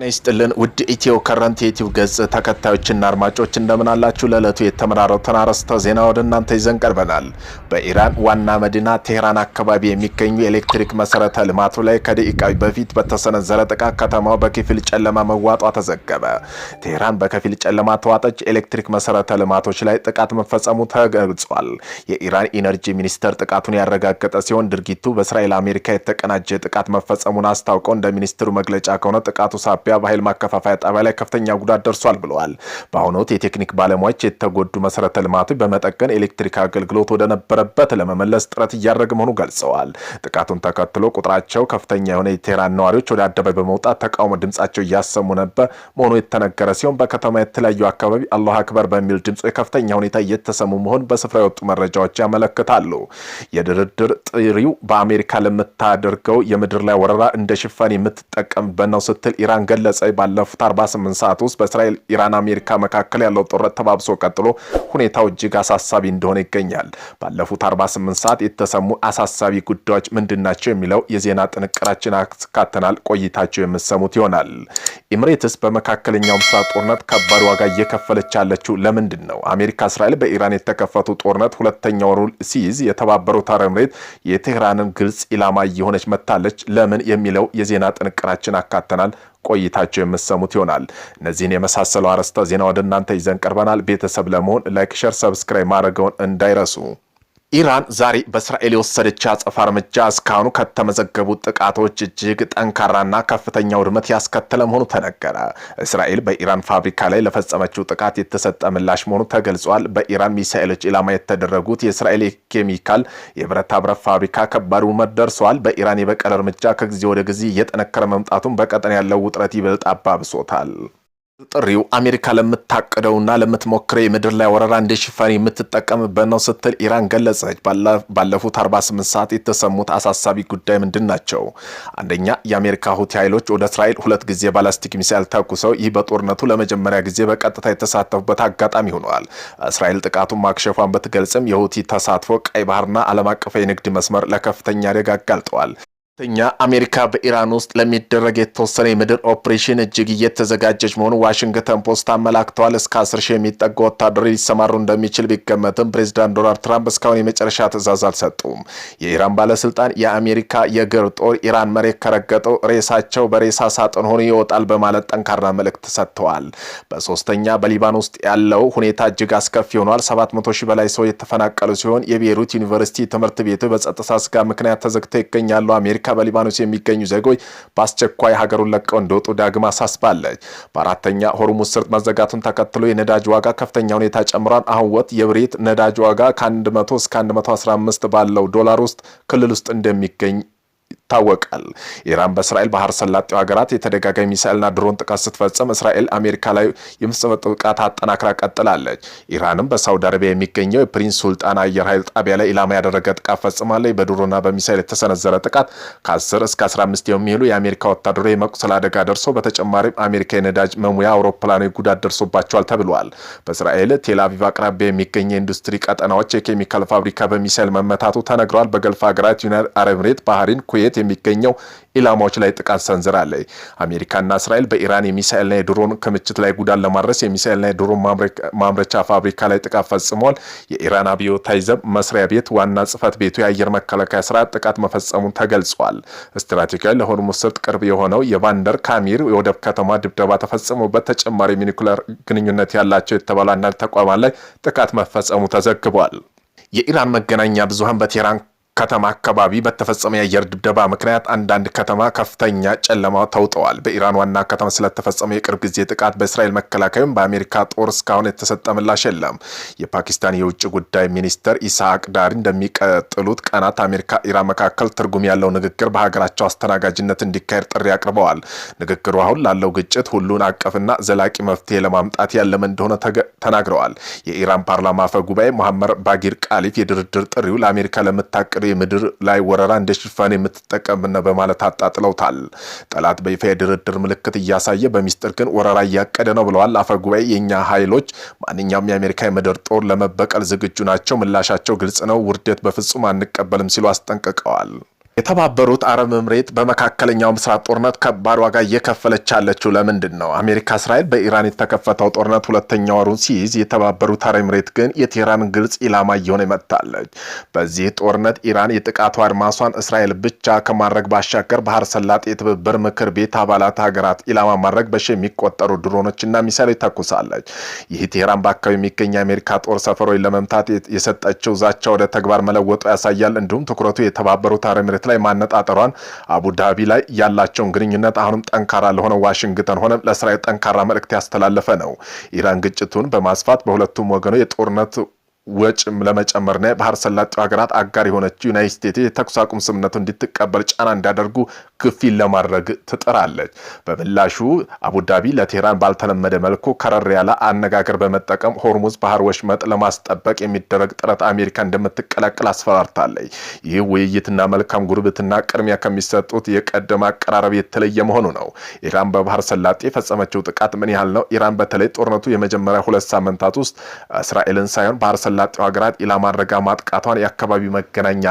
ይስጥልን ውድ ኢትዮ ከረንት የዩቲዩብ ገጽ ተከታዮችና አድማጮች እንደምን አላችሁ? ለዕለቱ የተመራረጡትን አርዕስተ ዜና ወደ እናንተ ይዘን ቀርበናል። በኢራን ዋና መዲና ቴህራን አካባቢ የሚገኙ የኤሌክትሪክ መሰረተ ልማቱ ላይ ከደቂቃዎች በፊት በተሰነዘረ ጥቃት ከተማው በከፊል ጨለማ መዋጧ ተዘገበ። ቴህራን በከፊል ጨለማ ተዋጠች። ኤሌክትሪክ መሰረተ ልማቶች ላይ ጥቃት መፈጸሙ ተገልጿል። የኢራን ኢነርጂ ሚኒስተር ጥቃቱን ያረጋገጠ ሲሆን ድርጊቱ በእስራኤል አሜሪካ የተቀናጀ ጥቃት መፈጸሙን አስታውቀው እንደ ሚኒስትሩ መግለጫ ከሆነ ጥቃቱ በኃይል ማከፋፈያ ጣቢያ ላይ ከፍተኛ ጉዳት ደርሷል ብለዋል። በአሁኑ ወቅት የቴክኒክ ባለሙያዎች የተጎዱ መሰረተ ልማቶች በመጠገን ኤሌክትሪክ አገልግሎት ወደ ነበረበት ለመመለስ ጥረት እያደረገ መሆኑ ገልጸዋል። ጥቃቱን ተከትሎ ቁጥራቸው ከፍተኛ የሆነ የቴህራን ነዋሪዎች ወደ አደባባይ በመውጣት ተቃውሞ ድምጻቸው እያሰሙ ነበር መሆኑ የተነገረ ሲሆን በከተማ የተለያዩ አካባቢ አላሁ አክበር በሚል ድምጽ ከፍተኛ ሁኔታ እየተሰሙ መሆን በስፍራ የወጡ መረጃዎች ያመለክታሉ። የድርድር ጥሪው በአሜሪካ ለምታደርገው የምድር ላይ ወረራ እንደ ሽፋን የምትጠቀምበት ነው ስትል ኢራን ገለጸ። ባለፉት 48 ሰዓት ውስጥ በእስራኤል ኢራን አሜሪካ መካከል ያለው ጦርነት ተባብሶ ቀጥሎ ሁኔታው እጅግ አሳሳቢ እንደሆነ ይገኛል። ባለፉት 48 ሰዓት የተሰሙ አሳሳቢ ጉዳዮች ምንድናቸው የሚለው የዜና ጥንቅራችን አካተናል። ቆይታቸው የምትሰሙት ይሆናል። ኤምሬትስ በመካከለኛው ምስራቅ ጦርነት ከባድ ዋጋ እየከፈለች ያለችው ለምንድን ነው? አሜሪካ እስራኤል በኢራን የተከፈቱ ጦርነት ሁለተኛው ወሩን ሲይዝ የተባበሩት አረብ ኤምሬት የቴህራንን ግልጽ ኢላማ እየሆነች መታለች ለምን የሚለው የዜና ጥንቅራችን አካተናል። ቆይታቸው የምትሰሙት ይሆናል። እነዚህን የመሳሰሉ አርዕስተ ዜና ወደ እናንተ ይዘን ቀርበናል። ቤተሰብ ለመሆን ላይክ፣ ሼር፣ ሰብስክራይብ ማድረግዎን እንዳይረሱ። ኢራን ዛሬ በእስራኤል የወሰደች አጸፋ እርምጃ እስካሁኑ ከተመዘገቡ ጥቃቶች እጅግ ጠንካራና ከፍተኛ ውድመት ያስከተለ መሆኑ ተነገረ። እስራኤል በኢራን ፋብሪካ ላይ ለፈጸመችው ጥቃት የተሰጠ ምላሽ መሆኑ ተገልጿል። በኢራን ሚሳኤሎች ኢላማ የተደረጉት የእስራኤል የኬሚካል የብረታ ብረት ፋብሪካ ከባድ ውድመት ደርሷል። በኢራን የበቀል እርምጃ ከጊዜ ወደ ጊዜ እየጠነከረ መምጣቱን በቀጠና ያለው ውጥረት ይበልጥ አባብሶታል። ጥሪው አሜሪካ ለምታቀደውና ለምትሞክረው የምድር ላይ ወረራ እንደ ሽፋን የምትጠቀምበት ነው ስትል ኢራን ገለጸች። ባለፉት 48 ሰዓት የተሰሙት አሳሳቢ ጉዳይ ምንድናቸው? አንደኛ፣ የአሜሪካ ሁቲ ኃይሎች ወደ እስራኤል 2 ጊዜ ባላስቲክ ሚሳኤል ተኩሰው ይህ በጦርነቱ ለመጀመሪያ ጊዜ በቀጥታ የተሳተፉበት አጋጣሚ ሆኗል። እስራኤል ጥቃቱን ማክሸፏን ብትገልጽም የሁቲ ተሳትፎ ቀይ ባህርና ዓለም አቀፍ የንግድ መስመር ለከፍተኛ አደጋ አጋልጠዋል። አሜሪካ በኢራን ውስጥ ለሚደረግ የተወሰነ የምድር ኦፕሬሽን እጅግ እየተዘጋጀች መሆኑ ዋሽንግተን ፖስት አመላክተዋል። እስከ 10,000 የሚጠጉ ወታደሮች ሊሰማሩ እንደሚችል ቢገመትም ፕሬዚዳንት ዶናልድ ትራምፕ እስካሁን የመጨረሻ ትዕዛዝ አልሰጡም። የኢራን ባለስልጣን የአሜሪካ የእግር ጦር ኢራን መሬት ከረገጠው ሬሳቸው በሬሳ ሳጥን ሆኖ ይወጣል በማለት ጠንካራ መልእክት ሰጥተዋል። በሶስተኛ፣ በሊባኖስ ውስጥ ያለው ሁኔታ እጅግ አስከፊ ሆኗል። 700,000 በላይ ሰው የተፈናቀሉ ሲሆን የቤይሩት ዩኒቨርሲቲ ትምህርት ቤቶች በጸጥታ ስጋት ምክንያት ተዘግተው ይገኛሉ። አሜሪካ በሊባኖስ የሚገኙ ዜጎች በአስቸኳይ ሀገሩን ለቀው እንዲወጡ ዳግም አሳስባለች። በአራተኛ፣ ሆርሙዝ ሰርጥ መዘጋቱን ተከትሎ የነዳጅ ዋጋ ከፍተኛ ሁኔታ ጨምሯል። አሁን ወጥ የብሬት ነዳጅ ዋጋ ከ100 እስከ 115 ባለው ዶላር ውስጥ ክልል ውስጥ እንደሚገኝ ይታወቃል። ኢራን በእስራኤል ባህር ሰላጤው ሀገራት የተደጋጋሚ ሚሳኤልና ድሮን ጥቃት ስትፈጽም እስራኤል አሜሪካ ላይ የምትፈጽመው ጥቃት አጠናክራ ቀጥላለች። ኢራንም በሳውዲ አረቢያ የሚገኘው የፕሪንስ ሱልጣን አየር ኃይል ጣቢያ ላይ ኢላማ ያደረገ ጥቃት ፈጽማለች። በድሮንና በሚሳኤል የተሰነዘረ ጥቃት ከ10 እስከ 15 የሚሆኑ የአሜሪካ ወታደሮች የመቁሰል አደጋ ደርሶ በተጨማሪም አሜሪካ የነዳጅ መሙያ አውሮፕላኖች ጉዳት ደርሶባቸዋል ተብሏል። በእስራኤል ቴል አቪቭ አቅራቢያ የሚገኘ የኢንዱስትሪ ቀጠናዎች የኬሚካል ፋብሪካ በሚሳኤል መመታቱ ተነግሯል። በገልፍ ሀገራት ዩናይትድ አረብ ኤሚሬት፣ ባህሪን፣ ኩዌት የሚገኘው ኢላማዎች ላይ ጥቃት ሰንዝራለች። አሜሪካና እስራኤል በኢራን የሚሳኤልና የድሮን ክምችት ላይ ጉዳት ለማድረስ የሚሳኤልና የድሮን ማምረቻ ፋብሪካ ላይ ጥቃት ፈጽሟል። የኢራን አብዮታዊ ዘብ መስሪያ ቤት ዋና ጽህፈት ቤቱ የአየር መከላከያ ስርዓት ጥቃት መፈጸሙን ተገልጿል። ስትራቴጂካዊ ለሆርሙዝ ሰርጥ ቅርብ የሆነው የቫንደር ካሚር የወደብ ከተማ ድብደባ ተፈጽሞበት ተጨማሪ ኒውክሌር ግንኙነት ያላቸው የተባሉ አንዳንድ ተቋማት ላይ ጥቃት መፈጸሙ ተዘግቧል። የኢራን መገናኛ ብዙሃን በቴህራን ከተማ አካባቢ በተፈጸመ የአየር ድብደባ ምክንያት አንዳንድ ከተማ ከፍተኛ ጨለማ ተውጠዋል። በኢራን ዋና ከተማ ስለተፈጸመ የቅርብ ጊዜ ጥቃት በእስራኤል መከላከያም በአሜሪካ ጦር እስካሁን የተሰጠ ምላሽ የለም። የፓኪስታን የውጭ ጉዳይ ሚኒስተር ኢስሐቅ ዳሪ እንደሚቀጥሉት ቀናት አሜሪካ ኢራን መካከል ትርጉም ያለው ንግግር በሀገራቸው አስተናጋጅነት እንዲካሄድ ጥሪ አቅርበዋል። ንግግሩ አሁን ላለው ግጭት ሁሉን አቀፍና ዘላቂ መፍትሄ ለማምጣት ያለመ እንደሆነ ተናግረዋል። የኢራን ፓርላማ አፈ ጉባኤ መሐመድ ባጊር ቃሊፍ የድርድር ጥሪው ለአሜሪካ ለምታቀ የምድር ላይ ወረራ እንደ ሽፋን የምትጠቀምና በማለት አጣጥለውታል። ጠላት በይፋ የድርድር ምልክት እያሳየ በሚስጥር ግን ወረራ እያቀደ ነው ብለዋል። አፈ ጉባኤ የኛ ኃይሎች ማንኛውም የአሜሪካ የምድር ጦር ለመበቀል ዝግጁ ናቸው፣ ምላሻቸው ግልጽ ነው፣ ውርደት በፍጹም አንቀበልም ሲሉ አስጠንቅቀዋል። የተባበሩት አረብ ኤምሬት በመካከለኛው ምስራቅ ጦርነት ከባድ ዋጋ እየከፈለች ያለችው ለምንድን ነው? አሜሪካ እስራኤል በኢራን የተከፈተው ጦርነት ሁለተኛ ወሩን ሲይዝ የተባበሩት አረብ ኤምሬት ግን የቴህራን ግልጽ ኢላማ እየሆነ መጥታለች። በዚህ ጦርነት ኢራን የጥቃቱ አድማሷን እስራኤል ብቻ ከማድረግ ባሻገር ባህር ሰላጤ የትብብር ምክር ቤት አባላት ሀገራት ኢላማ ማድረግ በሺ የሚቆጠሩ ድሮኖችና ሚሳይሎች ተኩሳለች። ይህ ቴህራን በአካባቢ የሚገኝ የአሜሪካ ጦር ሰፈሮች ለመምታት የሰጠችው ዛቻ ወደ ተግባር መለወጡ ያሳያል። እንዲሁም ትኩረቱ የተባበሩት አረብ ኤምሬት ላይ ማነጣጠሯን አቡዳቢ ላይ ያላቸውን ግንኙነት አሁንም ጠንካራ ለሆነ ዋሽንግተን ሆነ ለእስራኤል ጠንካራ መልእክት ያስተላለፈ ነው። ኢራን ግጭቱን በማስፋት በሁለቱም ወገኖች የጦርነት ወጭ ለመጨመርና ባህር ሰላጤው ሀገራት አጋር የሆነችው ዩናይትድ ስቴትስ የተኩስ አቁም ስምምነቱን እንድትቀበል ጫና እንዲያደርጉ ግፊት ለማድረግ ትጥራለች። በምላሹ አቡዳቢ ለቴህራን ባልተለመደ መልኩ ከረር ያለ አነጋገር በመጠቀም ሆርሙዝ ባህር ወሽመጥ ለማስጠበቅ የሚደረግ ጥረት አሜሪካ እንደምትቀላቀል አስፈራርታለች። ይህ ውይይትና መልካም ጉርብትና ቅድሚያ ከሚሰጡት የቀደመ አቀራረብ የተለየ መሆኑ ነው። ኢራን በባህር ሰላጤ የፈጸመችው ጥቃት ምን ያህል ነው? ኢራን በተለይ ጦርነቱ የመጀመሪያ 2 ሳምንታት ውስጥ እስራኤልን ሳይሆን ባህር ሰላጤው ሀገራት ኢላማ አድርጋ ማጥቃቷን የአካባቢው መገናኛ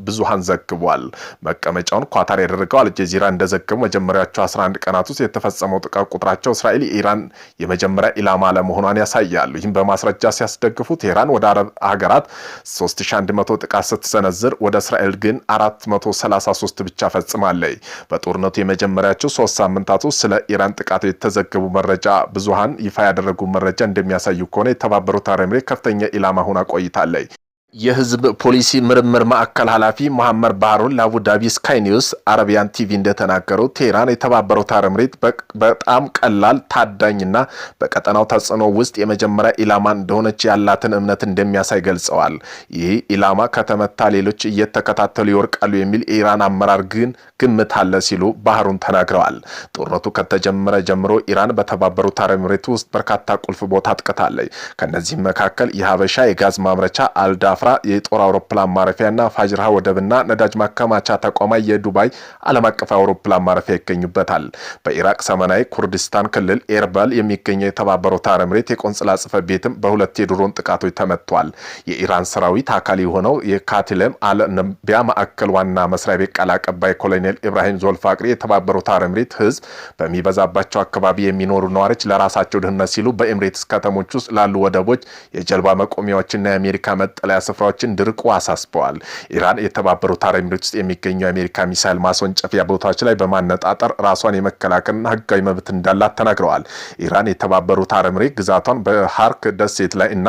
ብዙሃን ዘግቧል። መቀመጫውን ኳታር ያደረገው አልጀዚራ እንደዘገቡ መጀመሪያዎቹ 11 ቀናት ውስጥ የተፈጸመው ጥቃት ቁጥራቸው እስራኤል የኢራን የመጀመሪያ ኢላማ ለመሆኗን ያሳያሉ። ይህም በማስረጃ ሲያስደግፉ ቴህራን ወደ አረብ ሀገራት 3100 ጥቃት ስትሰነዝር ወደ እስራኤል ግን 433 ብቻ ፈጽማለች። በጦርነቱ የመጀመሪያቸው 3 ሳምንታት ውስጥ ስለ ኢራን ጥቃት የተዘገቡ መረጃ ብዙሃን ይፋ ያደረጉ መረጃ እንደሚያሳዩ ከሆነ የተባበሩት አረብ ኤምሬት ከፍተኛ ኢላማ ሆና ቆይታለች። የህዝብ ፖሊሲ ምርምር ማዕከል ኃላፊ መሐመድ ባህሩን ለአቡዳቢ ስካይ ኒውስ አረቢያን ቲቪ እንደተናገሩ ቴህራን የተባበሩት አረብ ኤምሬት በጣም ቀላል ታዳኝና በቀጠናው ተጽዕኖ ውስጥ የመጀመሪያ ኢላማ እንደሆነች ያላትን እምነት እንደሚያሳይ ገልጸዋል። ይህ ኢላማ ከተመታ ሌሎች እየተከታተሉ ይወርቃሉ የሚል የኢራን አመራር ግን ግምት አለ ሲሉ ባህሩን ተናግረዋል። ጦርነቱ ከተጀመረ ጀምሮ ኢራን በተባበሩት አረብ ኤምሬት ውስጥ በርካታ ቁልፍ ቦታ አጥቅታለች። ከነዚህም መካከል የሀበሻ የጋዝ ማምረቻ አልዳ የጦር አውሮፕላን ማረፊያና ፋጅራ ወደብና ነዳጅ ማከማቻ ተቋማት የዱባይ ዓለም አቀፍ አውሮፕላን ማረፊያ ይገኙበታል። በኢራቅ ሰሜናዊ ኩርዲስታን ክልል ኤርበል የሚገኘው የተባበሩት አረብ ኤምሬት የቆንጽላ ጽሕፈት ቤትም በ2 የድሮን ጥቃቶች ተመቷል። የኢራን ሰራዊት አካል የሆነው የካቲለም አልነቢያ ማዕከል ዋና መስሪያ ቤት ቃል አቀባይ ኮሎኔል ኢብራሂም ዞልፋቅሪ የተባበሩት አረብ ኤምሬት ህዝብ በሚበዛባቸው አካባቢ የሚኖሩ ነዋሪዎች ለራሳቸው ደህንነት ሲሉ በኤምሬትስ ከተሞች ውስጥ ላሉ ወደቦች የጀልባ መቆሚያዎችና የአሜሪካ መጠለያ ስፍራዎችን ድርቁ አሳስበዋል። ኢራን የተባበሩት አረብ ኤምሬት ውስጥ የሚገኙ የአሜሪካ ሚሳይል ማስወንጨፊያ ቦታዎች ላይ በማነጣጠር ራሷን የመከላከልና ህጋዊ መብት እንዳላት ተናግረዋል። ኢራን የተባበሩት አረብ ኤምሬት ግዛቷን በሃርክ ደሴት ላይ እና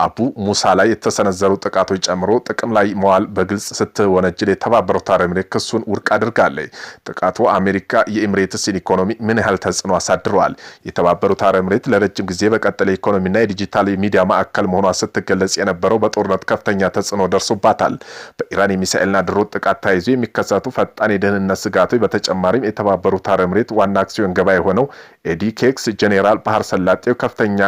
አቡ ሙሳ ላይ የተሰነዘሩ ጥቃቶች ጨምሮ ጥቅም ላይ መዋል በግልጽ ስትወነጅል የተባበሩት አረብ ኤምሬት ክሱን ውድቅ አድርጋለች። ጥቃቱ አሜሪካ የኤምሬትስን ኢኮኖሚ ምን ያህል ተጽዕኖ አሳድረዋል? የተባበሩት አረብ ኤምሬት ለረጅም ጊዜ በቀጠለ ኢኮኖሚና የዲጂታል ሚዲያ ማዕከል መሆኗ ስትገለጽ የነበረው በጦርነት ከፍተኛ ተጽዕኖ ደርሶባታል። በኢራን የሚሳኤልና ድሮን ጥቃት ተያይዞ የሚከሰቱ ፈጣን የደህንነት ስጋቶች በተጨማሪም የተባበሩት አረብ ኤምሬት ዋና አክሲዮን ገበያ የሆነው ኤዲኬክስ ጄኔራል ባህር ሰላጤው ከፍተኛ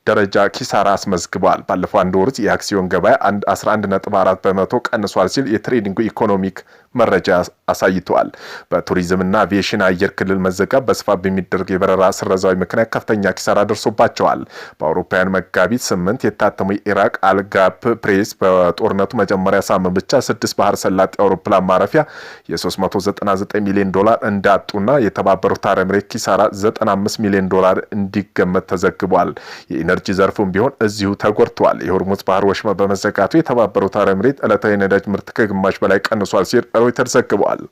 ደረጃ ኪሳራ አስመዝግቧል። ባለፈው አንድ ወር የአክሲዮን ገበያ 11.4 በመቶ ቀንሷል ሲል የትሬዲንግ ኢኮኖሚክ መረጃ አሳይቷል። በቱሪዝምና አቪዬሽን አየር ክልል መዘጋት በስፋት በሚደረግ የበረራ ስረዛዊ ምክንያት ከፍተኛ ኪሳራ ደርሶባቸዋል። በአውሮፓውያን መጋቢት 8 የታተመው የኢራቅ አልጋፕ ፕሬስ በጦርነቱ መጀመሪያ ሳምንት ብቻ 6 ባህር ሰላጤ አውሮፕላን ማረፊያ የ$399 ሚሊዮን እንዳጡና የተባበሩት አረብ ኤምሬት ኪሳራ $95 ሚሊዮን እንዲገመት ተዘግቧል። የኢነርጂ ዘርፉም ቢሆን እዚሁ ተጎድቷል። የሆርሙዝ ባህር ወሽመጥ በመዘጋቱ የተባበሩት አረብ ኤምሬት ዕለታዊ ነዳጅ ምርት ከግማሽ በላይ ቀንሷል ሲል ሮይተርስ ዘግቧል።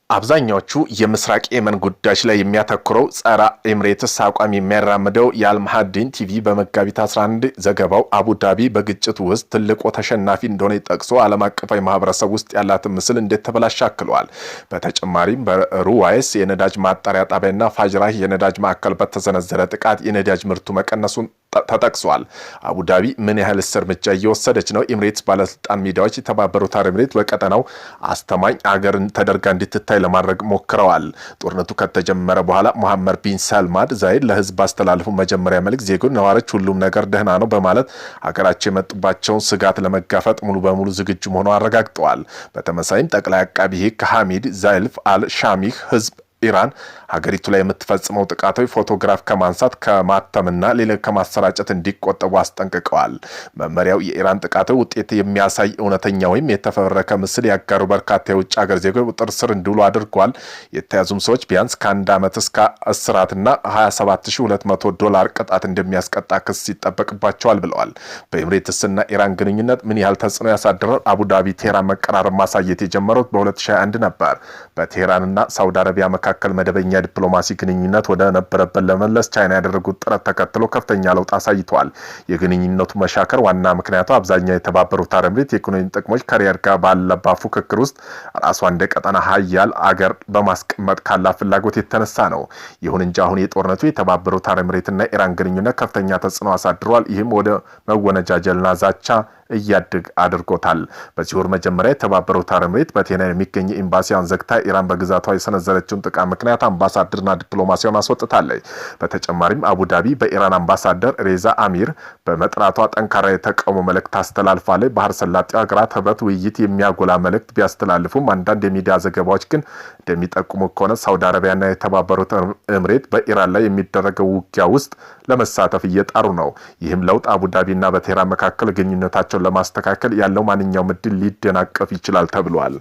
አብዛኛዎቹ የምስራቅ የመን ጉዳዮች ላይ የሚያተኩረው ጸረ ኤምሬትስ አቋም የሚያራምደው የአልማሃዲን ቲቪ በመጋቢት 11 ዘገባው አቡዳቢ በግጭቱ ውስጥ ትልቁ ተሸናፊ እንደሆነ ጠቅሶ ዓለም አቀፋዊ ማህበረሰብ ውስጥ ያላትን ምስል እንደተበላሸ አክሏል። በተጨማሪም በሩዋይስ የነዳጅ ማጣሪያ ጣቢያና ፋጅራህ የነዳጅ ማዕከል በተሰነዘረ ጥቃት የነዳጅ ምርቱ መቀነሱን ተጠቅሷል። አቡዳቢ ምን ያህል እርምጃ እየወሰደች ነው? ኤምሬትስ ባለስልጣን ሚዲያዎች የተባበሩት አረብ ኤምሬት በቀጠናው አስተማኝ አገርን ተደርጋ እንድትታይ ለማድረግ ሞክረዋል። ጦርነቱ ከተጀመረ በኋላ መሐመድ ቢን ሰልማን ዛይድ ለህዝብ ባስተላለፉ መጀመሪያ መልእክት ዜጎች ነዋሪዎች ሁሉም ነገር ደህና ነው በማለት ሀገራቸው የመጡባቸውን ስጋት ለመጋፈጥ ሙሉ በሙሉ ዝግጁ መሆኑን አረጋግጠዋል። በተመሳይም ጠቅላይ አቃቢ ህግ ሐሚድ ዛይልፍ አል ሻሚህ ህዝብ ኢራን ሀገሪቱ ላይ የምትፈጽመው ጥቃቶች ፎቶግራፍ ከማንሳት ከማተምና ሌላ ከማሰራጨት እንዲቆጠቡ አስጠንቅቀዋል። መመሪያው የኢራን ጥቃቶች ውጤት የሚያሳይ እውነተኛ ወይም የተፈበረከ ምስል ያጋሩ በርካታ የውጭ ሀገር ዜጎች ቁጥጥር ስር እንዲውሉ አድርጓል። የተያዙም ሰዎች ቢያንስ ከ1 ዓመት እስከ እስራትና $27200 ቅጣት እንደሚያስቀጣ ክስ ይጠበቅባቸዋል ብለዋል። በኤምሬትስና ኢራን ግንኙነት ምን ያህል ተጽዕኖ ያሳድራል? አቡዳቢ ቴህራን መቀራረብ ማሳየት የጀመረው በ2021 ነበር። በቴህራንና ሳውዲ አረቢያ መካከል መደበኛ ዲፕሎማሲ ግንኙነት ወደ ነበረበት ለመመለስ ቻይና ያደረጉት ጥረት ተከትሎ ከፍተኛ ለውጥ አሳይቷል። የግንኙነቱ መሻከር ዋና ምክንያቱ አብዛኛው የተባበሩት አረብ ኤሚሬት የኢኮኖሚ ጥቅሞች ከሪያድ ጋር ባለባት ፉክክር ውስጥ ራሷን እንደ ቀጠና ሀያል አገር በማስቀመጥ ካላት ፍላጎት የተነሳ ነው። ይሁን እንጂ አሁን የጦርነቱ የተባበሩት አረብ ኤሚሬትና ኢራን ግንኙነት ከፍተኛ ተጽዕኖ አሳድሯል። ይህም ወደ መወነጃጀልና ዛቻ እያድግ አድርጎታል። በዚህ ወር መጀመሪያ የተባበሩት አረብ ኤሚሬት በቴህራን የሚገኝ ኤምባሲዋን ዘግታ ኢራን በግዛቷ የሰነዘረችውን ጥቃት ምክንያት አምባሳደርና ዲፕሎማሲያውን አስወጥታለች። በተጨማሪም አቡዳቢ በኢራን አምባሳደር ሬዛ አሚር በመጥራቷ ጠንካራ የተቃውሞ መልእክት አስተላልፋለች። ባህረ ሰላጤው ሀገራት ህብረት ውይይት የሚያጎላ መልእክት ቢያስተላልፉም አንዳንድ የሚዲያ ዘገባዎች ግን እንደሚጠቁሙ ከሆነ ሳውዲ አረቢያና የተባበሩት ኤሚሬት በኢራን ላይ የሚደረገው ውጊያ ውስጥ ለመሳተፍ እየጣሩ ነው። ይህም ለውጥ አቡዳቢና በቴህራን መካከል ግንኙነታቸውን ለማስተካከል ያለው ማንኛውም እድል ሊደናቀፍ ይችላል ተብሏል።